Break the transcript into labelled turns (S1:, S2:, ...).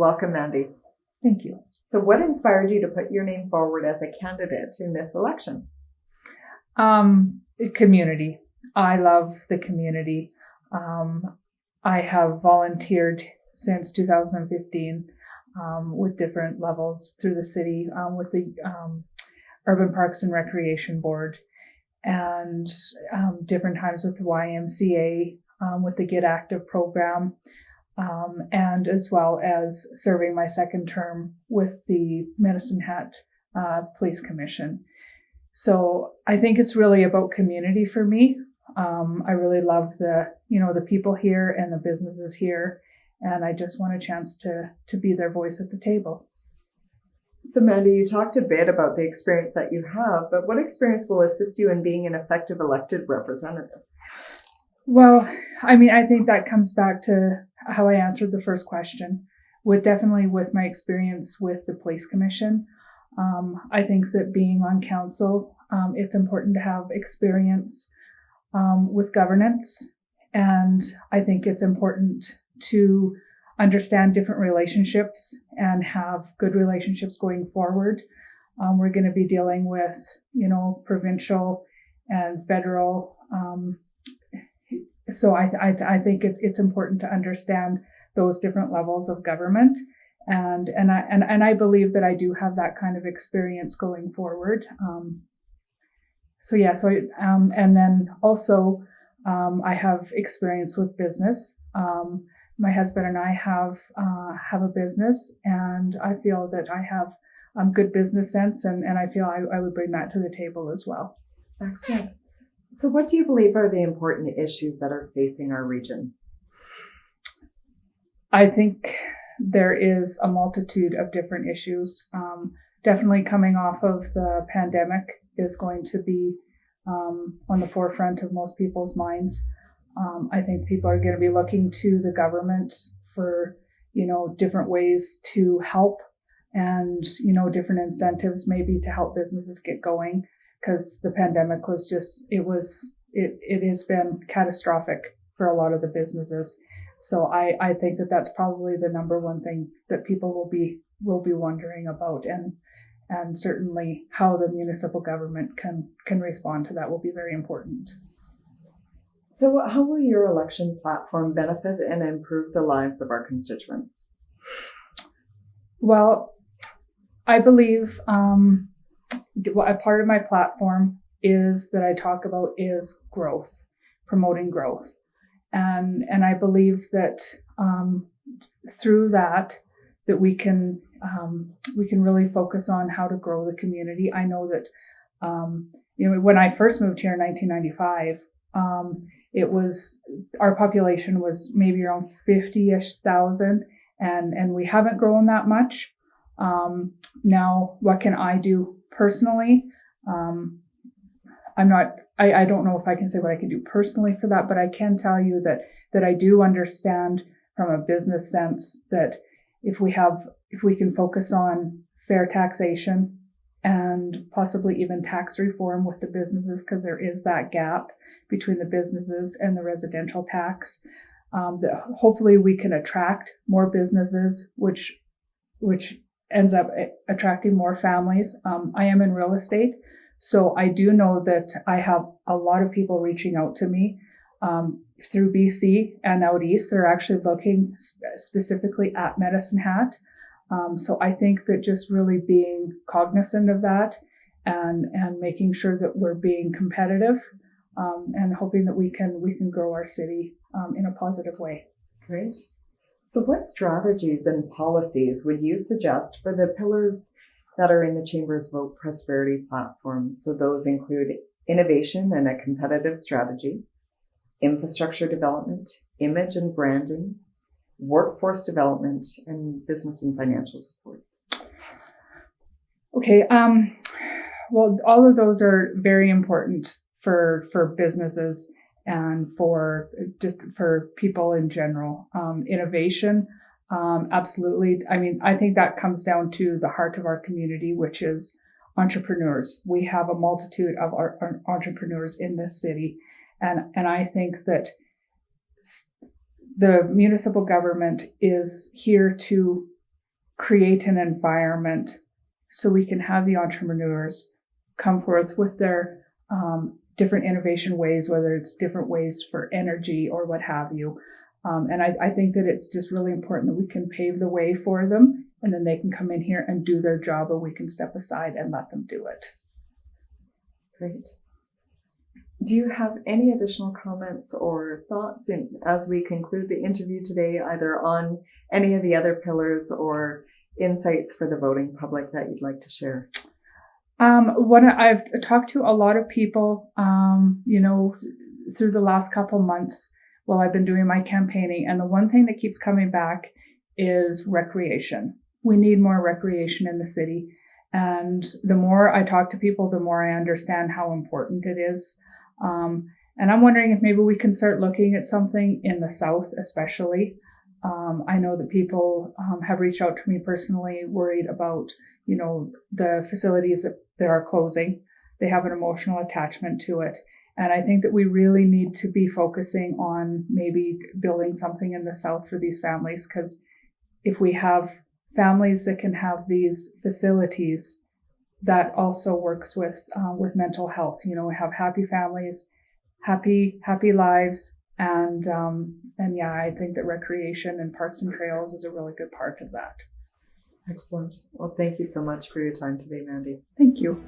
S1: Welcome, Mandi.
S2: Thank you.
S1: So what inspired you to put your name forward as a candidate in this election?
S2: Community. I love the community. I have volunteered since 2015 with different levels through the city, with the Urban Parks and Recreation Board, and different times with the YMCA, with the Get Active program, and as well as serving my second term with the Medicine Hat Police Commission. So I think it's really about community for me. I really love the people here and the businesses here, and I just want a chance to be their voice at the table.
S1: So Mandi, you talked a bit about the experience that you have, but what experience will assist you in being an effective elected representative?
S2: Well, I think that comes back to how I answered the first question. With my experience with the Police Commission, I think that being on council, it's important to have experience with governance, and I think it's important to understand different relationships and have good relationships going forward. We're going to be dealing with, provincial and federal. So I think it's important to understand those different levels of government, and I believe that I do have that kind of experience going forward. And then also I have experience with business. My husband and I have a business, and I feel that I have good business sense, and I feel I would bring that to the table as well.
S1: Excellent. So what do you believe are the important issues that are facing our region?
S2: I think there is a multitude of different issues. Definitely coming off of the pandemic is going to be on the forefront of most people's minds. I think people are going to be looking to the government for, different ways to help and, different incentives maybe to help businesses get going, because the pandemic was just, it has been catastrophic for a lot of the businesses. So I think that that's probably the number one thing that people will be wondering about, and certainly how the municipal government can respond to that will be very important.
S1: So how will your election platform benefit and improve the lives of our constituents?
S2: Well, I believe a part of my platform is that I talk about is growth, promoting growth. And I believe that through that we can really focus on how to grow the community. I know that when I first moved here in 1995, our population was maybe around 50,000, and we haven't grown that much. Now, what can I do personally? I don't know if I can say what I can do personally for that, but I can tell you that I do understand from a business sense that if we can focus on fair taxation and possibly even tax reform with the businesses, because there is that gap between the businesses and the residential tax, that hopefully we can attract more businesses, which ends up attracting more families. I am in real estate, so I do know that I have a lot of people reaching out to me through BC and out east. They're actually looking specifically at Medicine Hat. So I think that just really being cognizant of that and making sure that we're being competitive, and hoping that we can grow our city in a positive way.
S1: Great. So what strategies and policies would you suggest for the pillars that are in the Chamber's Vote Prosperity platform? So those include innovation and a competitive strategy, infrastructure development, image and branding, workforce development, and business and financial supports.
S2: Okay. Well, all of those are very important for businesses and for people in general. Innovation, absolutely. I think that comes down to the heart of our community, which is entrepreneurs. We have a multitude of our entrepreneurs in this city, and I think that the municipal government is here to create an environment so we can have the entrepreneurs come forth with their different innovation ways, whether it's different ways for energy or what have you. And I think that it's just really important that we can pave the way for them, and then they can come in here and do their job, and we can step aside and let them do it.
S1: Great. Do you have any additional comments or thoughts as we conclude the interview today, either on any of the other pillars or insights for the voting public that you'd like to share?
S2: I've talked to a lot of people, through the last couple months while I've been doing my campaigning, and the one thing that keeps coming back is recreation. We need more recreation in the city, and the more I talk to people, the more I understand how important it is. And I'm wondering if maybe we can start looking at something in the South, especially. I know that people have reached out to me personally, worried about, the facilities that are closing. They have an emotional attachment to it. And I think that we really need to be focusing on maybe building something in the South for these families, because if we have families that can have these facilities, that also works with mental health. We have happy families, happy lives, and I think that recreation and parks and trails is a really good part of that.
S1: Excellent. Well, thank you so much for your time today, Mandi.
S2: Thank you.